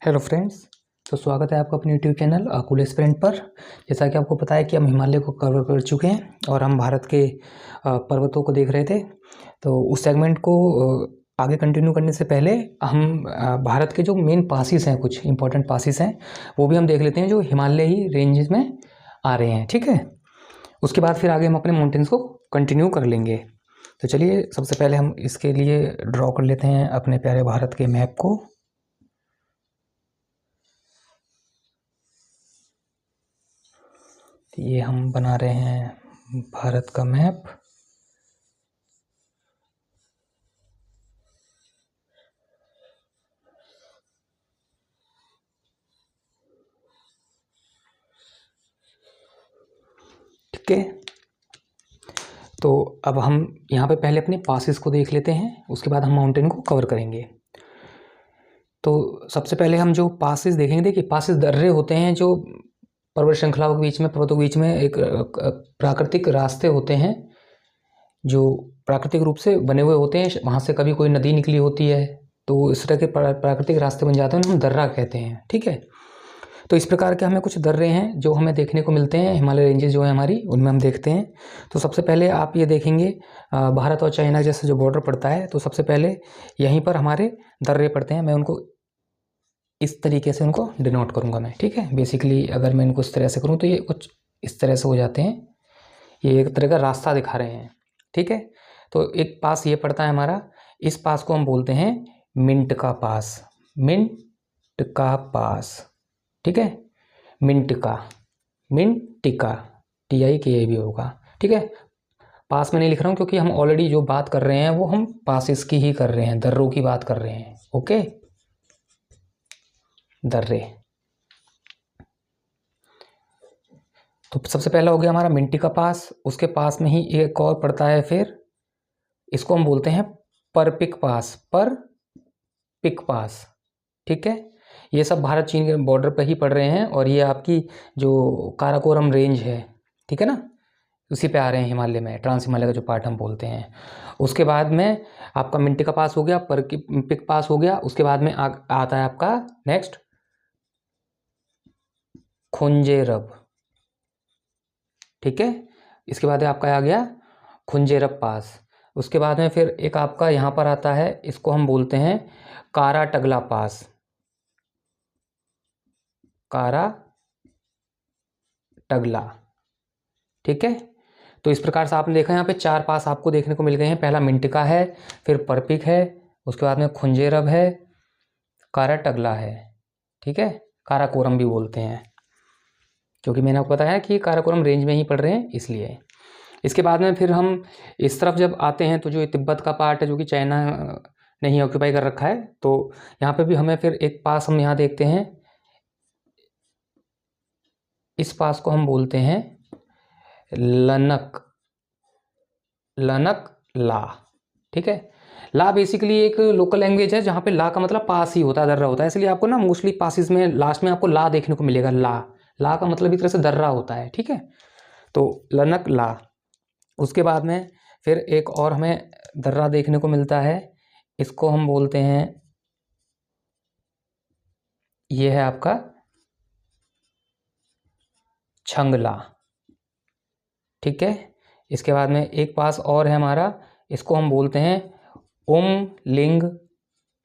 Hello friends. तो स्वागत है आपका अपने यूट्यूब चैनल कूल एस्पिरेंट पर। जैसा कि आपको पता है कि हम हिमालय को कवर कर चुके हैं और हम भारत के पर्वतों को देख रहे थे। तो उस सेगमेंट को आगे कंटिन्यू करने से पहले हम भारत के जो मेन पासिस हैं, कुछ इंपॉर्टेंट पासिस हैं, वो भी हम देख लेते हैं जो हिमालयी रेंजेस में आ रहे हैं। ठीक है, उसके बाद फिर आगे हम अपने माउंटेन्स को कंटिन्यू कर लेंगे। तो चलिए सबसे पहले हम इसके लिए ड्रॉ कर लेते हैं अपने प्यारे भारत के मैप को। ये हम बना रहे हैं भारत का मैप। ठीक है, तो अब हम यहाँ पे पहले अपने पासिस को देख लेते हैं, उसके बाद हम माउंटेन को कवर करेंगे। तो सबसे पहले हम जो पासिस देखेंगे, देखिए पासिस दर्रे होते हैं जो पर्वत श्रृंखलाओं के बीच में, पर्वतों के बीच में एक प्राकृतिक रास्ते होते हैं जो प्राकृतिक रूप से बने हुए होते हैं। वहाँ से कभी कोई नदी निकली होती है तो इस तरह के प्राकृतिक रास्ते बन जाते हैं, उन्हें हम दर्रा कहते हैं। ठीक है, तो इस प्रकार के हमें कुछ दर्रे हैं जो हमें देखने को मिलते हैं हिमालय रेंजेस जो है हमारी, उनमें हम देखते हैं। तो सबसे पहले आप ये देखेंगे भारत और चाइना जैसे जो बॉर्डर पड़ता है, तो सबसे पहले यहीं पर हमारे दर्रे पड़ते हैं। मैं उनको इस तरीके से उनको डिनोट करूँगा मैं। ठीक है, बेसिकली अगर मैं इनको इस तरह से करूँ तो ये कुछ इस तरह से हो जाते हैं, ये एक तरह का रास्ता दिखा रहे हैं। ठीक है, तो एक पास ये पड़ता है हमारा, इस पास को हम बोलते हैं मिंट का पास। मिंट का पास, ठीक है, मिंटिका, मिंटिका, TIKA भी होगा। ठीक है, पास में नहीं लिख रहा हूँ क्योंकि हम ऑलरेडी जो बात कर रहे हैं वो हम पासिस की ही कर रहे हैं, दर्रों की बात कर रहे हैं। ओके, दर्रे। तो सबसे पहला हो गया हमारा मिंटिका पास, उसके पास में ही एक और पड़ता है, फिर इसको हम बोलते हैं परपिक पास, परपिक पास। ठीक है, ये सब भारत चीन के बॉर्डर पर ही पड़ रहे हैं और ये आपकी जो काराकोरम रेंज है, ठीक है ना, उसी पे आ रहे हैं हिमालय में, ट्रांस हिमालय का जो पार्ट हम बोलते हैं। उसके बाद में आपका मिंटिका पास हो गया, परपिक पास हो गया। उसके बाद में आता है आपका नेक्स्ट खुंजेरब। ठीक है, इसके बाद आपका आ गया खुंजेरब पास। उसके बाद में फिर एक आपका यहाँ पर आता है, इसको हम बोलते हैं कारा टगला पास, कारा टगला। ठीक है, तो इस प्रकार से आपने देखा यहाँ पे 4 पास आपको देखने को मिल गए हैं। पहला मिंटिका है, फिर परपिक है, उसके बाद में खुंजेरब है, कारा टगला है। ठीक है, काराकोरम भी बोलते हैं क्योंकि मैंने आपको बताया कि काराकोरम रेंज में ही पड़ रहे हैं इसलिए। इसके बाद में फिर हम इस तरफ जब आते हैं तो जो तिब्बत का पार्ट है जो कि चाइना ने ही ऑक्यूपाई कर रखा है, तो यहाँ पे भी हमें फिर एक पास हम यहाँ देखते हैं, इस पास को हम बोलते हैं लनक, लनक ला। ठीक है, ला बेसिकली एक लोकल लैंग्वेज है जहाँ पे ला का मतलब पास ही होता है, दर्रा होता है, इसलिए आपको ना मोस्टली पासिस में लास्ट में आपको ला देखने को मिलेगा। ला, ला का मतलब एक तरह से दर्रा होता है। ठीक है, तो लनक ला। उसके बाद में फिर एक और हमें दर्रा देखने को मिलता है, इसको हम बोलते हैं, ये है आपका छंगला। ठीक है, इसके बाद में एक पास और है हमारा, इसको हम बोलते हैं उमलिंग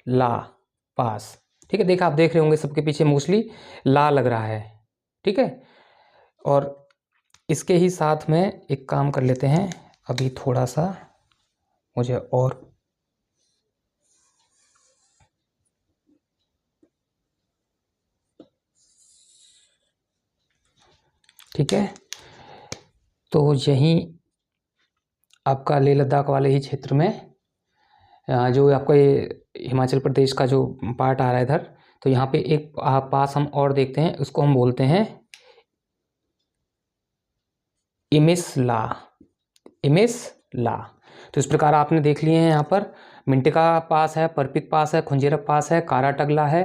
ला पास। ठीक है, देखा आप देख रहे होंगे सबके पीछे मोस्टली ला लग रहा है। ठीक है, और इसके ही साथ में एक काम कर लेते हैं, अभी थोड़ा सा मुझे और ठीक है, तो यहीं आपका लेह लद्दाख वाले ही क्षेत्र में जो आपका ये हिमाचल प्रदेश का जो पार्ट आ रहा है इधर, तो यहाँ पे एक पास हम और देखते हैं, उसको हम बोलते हैं इमिसला, इमिसला। तो इस प्रकार आपने देख लिए हैं, यहाँ पर मिंटिका पास है, परपिक पास है, खुंजेरब पास है, कारा टगला है,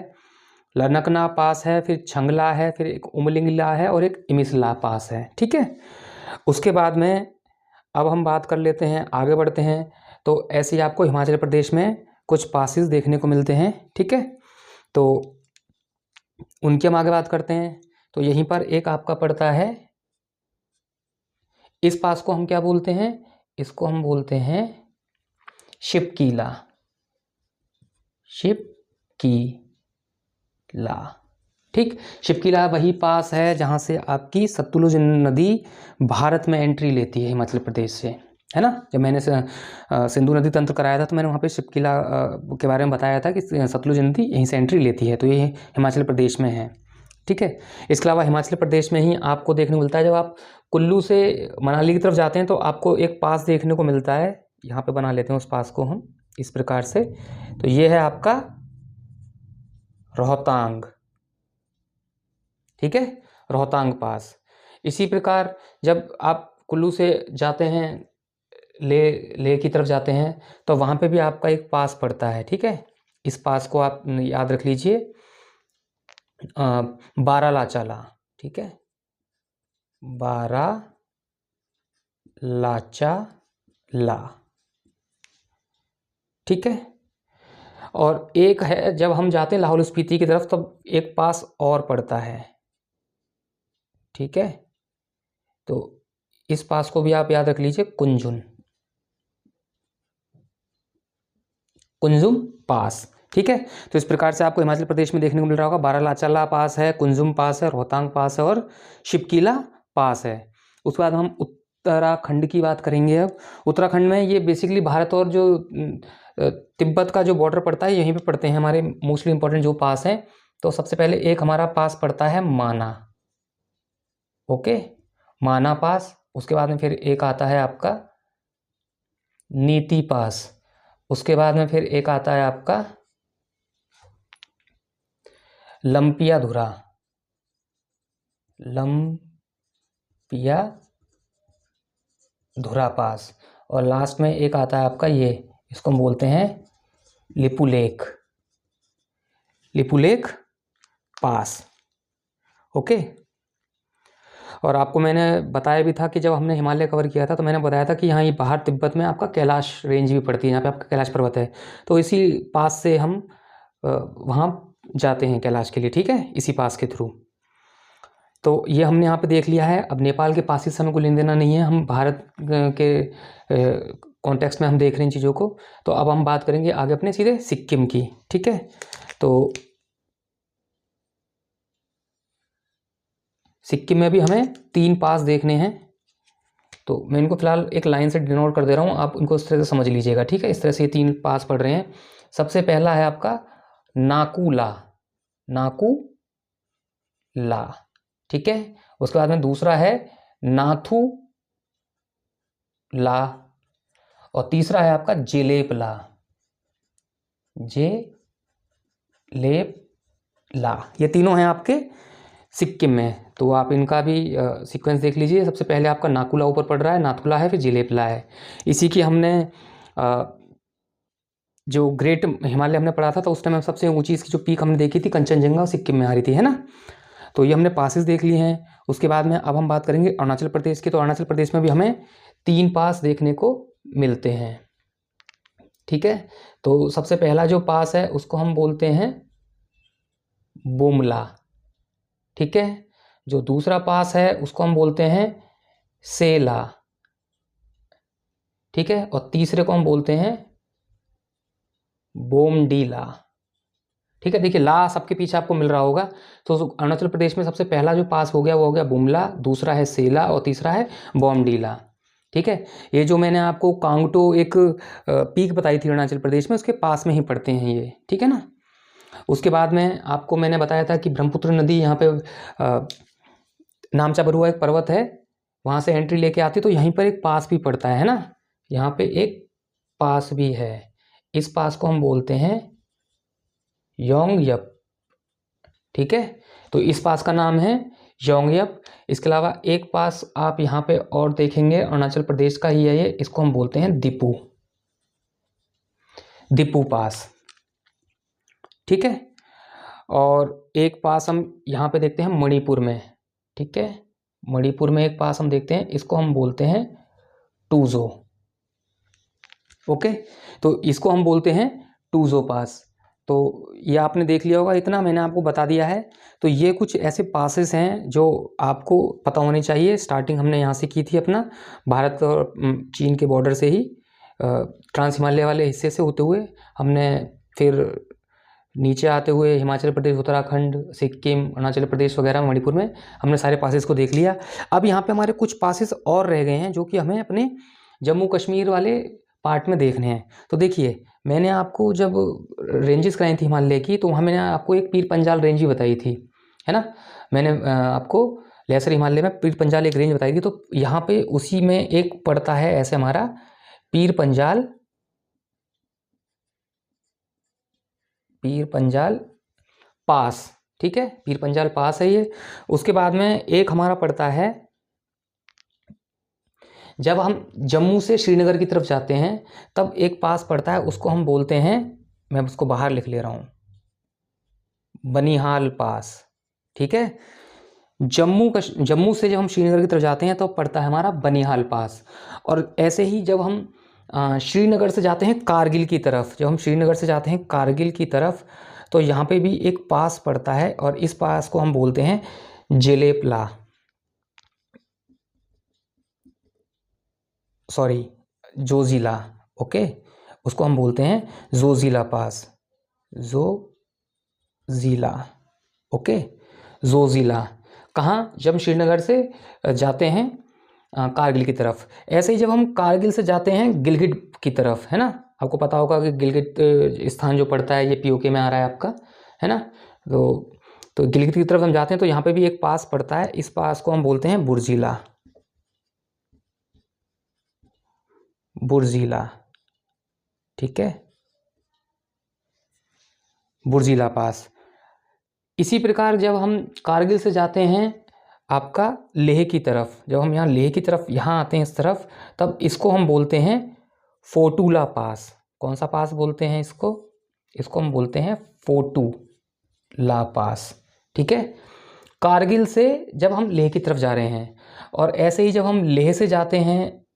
लनकना पास है, फिर छंगला है, फिर एक उमलिंगला है और एक इमिसला पास है। ठीक है, उसके बाद में अब हम बात कर लेते हैं, आगे बढ़ते हैं। तो ऐसे ही आपको हिमाचल प्रदेश में कुछ पासिस देखने को मिलते हैं। ठीक है, तो उनकी हम आगे बात करते हैं। तो यहीं पर एक आपका पड़ता है, इस पास को हम क्या बोलते हैं, इसको हम बोलते हैं शिपकीला, शिपकीला। ठीक, शिपकीला वही पास है जहाँ से आपकी सतलुज नदी भारत में एंट्री लेती है हिमाचल प्रदेश से, है ना। जब मैंने सिंधु नदी तंत्र कराया था तो मैंने वहाँ पे शिपकीला के बारे में बताया था कि सतलुज नदी यहीं से एंट्री लेती है, तो ये हिमाचल प्रदेश में है। ठीक है, इसके अलावा हिमाचल प्रदेश में ही आपको देखने को मिलता है, जब आप कुल्लू से मनाली की तरफ जाते हैं तो आपको एक पास देखने को मिलता है, यहाँ पे बना लेते हैं उस पास को हम इस प्रकार से। तो ये है आपका रोहतांग, ठीक है, रोहतांग पास। इसी प्रकार जब आप कुल्लू से जाते हैं ले की तरफ जाते हैं तो वहाँ पे भी आपका एक पास पड़ता है, ठीक है। इस पास को आप याद रख लीजिए, बारालाचाला, ठीक है, बारालाचाला, ठीक है। और एक है जब हम जाते हैं लाहौल स्पीति की तरफ तब एक पास और पड़ता है, ठीक है। तो इस पास को भी आप याद रख लीजिए, कुंजुम, कुंजुम पास, ठीक है। तो इस प्रकार से आपको हिमाचल प्रदेश में देखने को मिल रहा होगा, बारालाचाला पास है, कुंजुम पास है, रोहतांग पास है और शिपकीला पास है। उसके बाद हम उत्तराखंड की बात करेंगे। अब उत्तराखंड में ये बेसिकली भारत और जो तिब्बत का जो बॉर्डर पड़ता है यहीं पे पड़ते हैं हमारे मोस्टली इंपॉर्टेंट जो पास हैं। तो सबसे पहले एक हमारा पास पड़ता है माना, ओके, माना पास। उसके बाद में फिर एक आता है आपका नीति पास। उसके बाद में फिर एक आता है आपका लंपिया धुरा, लंपिया धुरा पास। और लास्ट में एक आता है आपका ये, इसको हम बोलते हैं लिपुलेख, लिपुलेख पास, ओके। और आपको मैंने बताया भी था कि जब हमने हिमालय कवर किया था तो मैंने बताया था कि यहाँ ये बाहर तिब्बत में आपका कैलाश रेंज भी पड़ती है, यहाँ पे आपका कैलाश पर्वत है। तो इसी पास से हम वहाँ जाते हैं कैलाश के लिए, ठीक है, इसी पास के थ्रू। तो ये हमने यहाँ पे देख लिया है। अब नेपाल के पास से हमें कोई लेन देना नहीं है, हम भारत के कॉन्टेक्स्ट में हम देख रहे हैं इन चीज़ों को। तो अब हम बात करेंगे आगे अपने सीधे सिक्किम की, ठीक है। तो सिक्किम में भी हमें 3 पास देखने हैं। तो मैं इनको फिलहाल एक लाइन से डिनोट कर दे रहा हूँ, आप इनको इस तरह से समझ लीजिएगा, ठीक है। इस तरह से ये 3 पास पढ़ रहे हैं। सबसे पहला है आपका नाकूला, नाकूला, ठीक है। उसके बाद में दूसरा है नाथू ला, और तीसरा है आपका जेलेपला, जेलेपला। ये तीनों हैं आपके सिक्किम में। तो आप इनका भी सीक्वेंस देख लीजिए। सबसे पहले आपका नाकुला ऊपर पड़ रहा है, नाथुला है, फिर जिलेपला है। इसी की हमने जो ग्रेट हिमालय हमने पढ़ा था तो उस टाइम सबसे ऊंची इसकी जो पीक हमने देखी थी कंचनजंगा, सिक्किम में आ रही थी, है ना। तो ये हमने पासेस देख लिए हैं। उसके बाद में अब हम बात करेंगे अरुणाचल प्रदेश की। तो अरुणाचल प्रदेश में भी हमें 3 पास देखने को मिलते हैं, ठीक है। तो सबसे पहला जो पास है उसको हम बोलते हैं बोमला, ठीक है। जो दूसरा पास है उसको हम बोलते हैं सेला, ठीक है। और तीसरे को हम बोलते हैं बोमडीला, ठीक है। देखिए ला सबके पीछे आपको मिल रहा होगा। तो अरुणाचल प्रदेश में सबसे पहला जो पास हो गया वो हो गया बुमला, दूसरा है सेला और तीसरा है बोमडीला, ठीक है। ये जो मैंने आपको कांगटो एक पीक बताई थी अरुणाचल प्रदेश में, उसके पास में ही पड़ते हैं ये, ठीक है ना। उसके बाद में आपको मैंने बताया था कि ब्रह्मपुत्र नदी यहाँ पे नामचा बरुआ एक पर्वत है, वहाँ से एंट्री लेके आती, तो यहीं पर एक पास भी पड़ता है ना। यहाँ पे एक पास भी है, इस पास को हम बोलते हैं योंगयप, ठीक है। तो इस पास का नाम है योंगयप। इसके अलावा एक पास आप यहाँ पे और देखेंगे, अरुणाचल प्रदेश का ही है ये, इसको हम बोलते हैं दिपू, दिपू पास, ठीक है। और एक पास हम यहाँ पे देखते हैं मणिपुर में, ठीक है। मणिपुर में एक पास हम देखते हैं, इसको हम बोलते हैं टूजो, ओके। तो इसको हम बोलते हैं टूजो पास। तो ये आपने देख लिया होगा, इतना मैंने आपको बता दिया है। तो ये कुछ ऐसे पासेस हैं जो आपको पता होने चाहिए। स्टार्टिंग हमने यहाँ से की थी अपना भारत और चीन के बॉर्डर से ही, ट्रांस हिमालय वाले हिस्से से होते हुए हमने फिर नीचे आते हुए हिमाचल प्रदेश, उत्तराखंड, सिक्किम, अरुणाचल प्रदेश वगैरह, मणिपुर में हमने सारे पासेस को देख लिया। अब यहाँ पे हमारे कुछ पासेस और रह गए हैं जो कि हमें अपने जम्मू कश्मीर वाले पार्ट में देखने हैं। तो देखिए, मैंने आपको जब रेंजेस कराई थी हिमालय की, तो वहाँ मैंने आपको एक पीर पंजाल रेंज ही बताई थी, है ना। मैंने आपको लेसर हिमालय में पीर पंजाल एक रेंज बताई थी। तो यहाँ पे उसी में एक पड़ता है ऐसे हमारा पीर पंजाल पास, ठीक है, पीर पंजाल पास है ये। उसके बाद में एक हमारा पड़ता है, जब हम जम्मू से श्रीनगर की तरफ जाते हैं तब एक पास पड़ता है, उसको हम बोलते हैं, मैं उसको बाहर लिख ले रहा हूँ, बनिहाल पास, ठीक है। जम्मू से जब हम श्रीनगर की तरफ जाते हैं तो पड़ता है हमारा बनिहाल पास। और ऐसे ही जब हम श्रीनगर से जाते हैं कारगिल की तरफ, जब हम श्रीनगर से जाते हैं कारगिल की तरफ, तो यहाँ पे भी एक पास पड़ता है और इस पास को हम बोलते हैं जेलेपला, सॉरी जोजिला, ओके, उसको हम बोलते हैं जोजिला पास, जोजिला, ओके, जोजिला। कहाँ? जब श्रीनगर से जाते हैं कारगिल की तरफ। ऐसे ही जब हम कारगिल से जाते हैं गिलगित की तरफ, है ना, आपको पता होगा कि गिलगित स्थान जो पड़ता है ये पीओके में आ रहा है आपका, है ना। तो गिलगित की तरफ हम जाते हैं तो यहाँ पे भी एक पास पड़ता है, इस पास को हम बोलते हैं बुर्जिला, बुर्जिला, ठीक है, बुर्जिला पास। इसी प्रकार जब हम कारगिल से जाते हैं आपका लेह की तरफ, जब हम यहाँ लेह की तरफ यहाँ आते हैं इस तरफ, तब इसको हम बोलते हैं फोटूला पास। कौन सा पास बोलते हैं इसको? इसको हम बोलते हैं फोटूला पास, ठीक है। कारगिल से जब हम लेह की तरफ जा रहे हैं, और ऐसे ही जब हम लेह से जाते हैं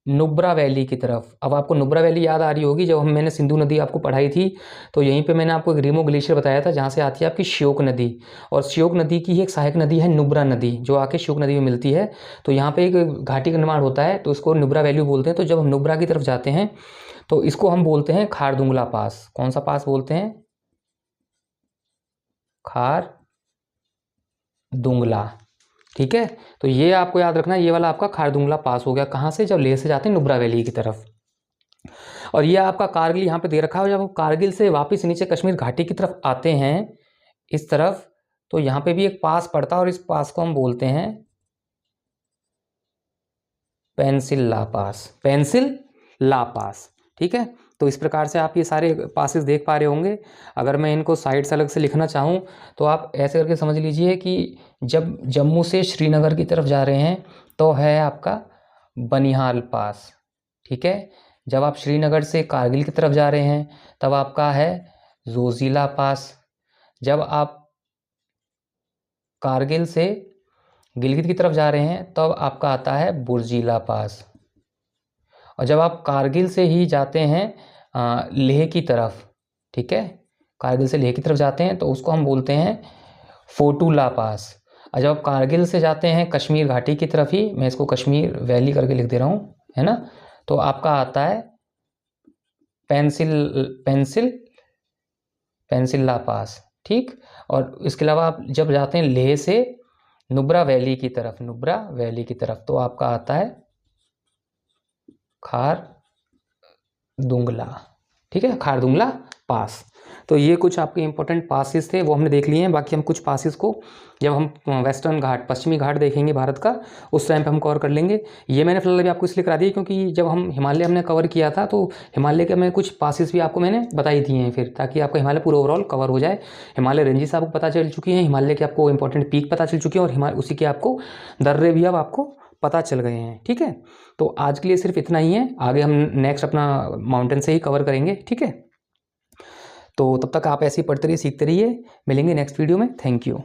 नुब्रा वैली की तरफ। अब आपको नुब्रा वैली याद आ रही होगी, जब मैंने सिंधु नदी आपको पढ़ाई थी तो यहीं पे मैंने आपको एक रीमो ग्लेशियर बताया था जहाँ से आती है आपकी श्योक नदी, और श्योक नदी की ही एक सहायक नदी है नुब्रा नदी, जो आके श्योक नदी में मिलती है। तो यहाँ पे एक घाटी का निर्माण होता है, तो इसको नुब्रा वैली बोलते हैं। तो जब हम नुब्रा की तरफ जाते हैं तो इसको हम बोलते हैं खारदुंगला पास। कौन सा पास बोलते हैं? खारदुंगला, ठीक है। तो ये आपको याद रखना, ये वाला आपका खारदुंगला पास हो गया। कहाँ से? जब लेह से जाते हैं नुब्रा वैली की तरफ। और ये आपका कारगिल यहाँ पे दे रखा है। जब आप कारगिल से वापस नीचे कश्मीर घाटी की तरफ आते हैं इस तरफ, तो यहाँ पे भी एक पास पड़ता है और इस पास को हम बोलते हैं पेंसिल्ला पास, पेंसिल्ला पास, ठीक है। तो इस प्रकार से आप ये सारे पासेस देख पा रहे होंगे। अगर मैं इनको साइड से अलग से लिखना चाहूँ तो आप ऐसे करके समझ लीजिए कि जब जम्मू से श्रीनगर की तरफ जा रहे हैं तो है आपका बनिहाल पास, ठीक है। जब आप श्रीनगर से कारगिल की तरफ जा रहे हैं तब आपका है जोजिला पास। जब आप कारगिल से गिलगित की तरफ जा रहे हैं तब आपका आता है बुर्जिला पास। और जब आप कारगिल से ही जाते हैं लेह की तरफ, ठीक है, कारगिल से लेह की तरफ जाते हैं तो उसको हम बोलते हैं फोटूला पास। और जब आप कारगिल से जाते हैं कश्मीर घाटी की तरफ ही, मैं इसको कश्मीर वैली करके लिख दे रहा हूँ, है ना, तो आपका आता है पेंसिल्ला पास, ठीक। और इसके अलावा आप जब जाते हैं लेह से नुब्रा वैली की तरफ, तो आपका आता है खारदुंगला, ठीक है, खारदुंगला पास। तो ये कुछ आपके इंपॉर्टेंट पासेस थे, वो हमने देख लिए हैं। बाकी हम कुछ पासेस को जब हम वेस्टर्न घाट, पश्चिमी घाट देखेंगे भारत का, उस टाइम पे हम कवर कर लेंगे। ये मैंने फिलहाल अभी आपको इसलिए करा दिया क्योंकि जब हम हिमालय हमने कवर किया था तो हिमालय के मैं कुछ पासेस भी आपको मैंने बताई दी हैं फिर, ताकि आपका हिमालय पूरा ओवरऑल कवर हो जाए। हिमालय रेंजेस आपको पता चल चुकी हैं, हिमालय के आपको इंपॉर्टेंट पीक पता चल चुकी है, और उसी के आपको दर्रे भी अब आपको पता चल गए हैं, ठीक है। तो आज के लिए सिर्फ इतना ही है, आगे हम नेक्स्ट अपना माउंटेन से ही कवर करेंगे, ठीक है। तो तब तक आप ऐसे ही पढ़ते रहिए, सीखते रहिए। मिलेंगे नेक्स्ट वीडियो में। Thank you.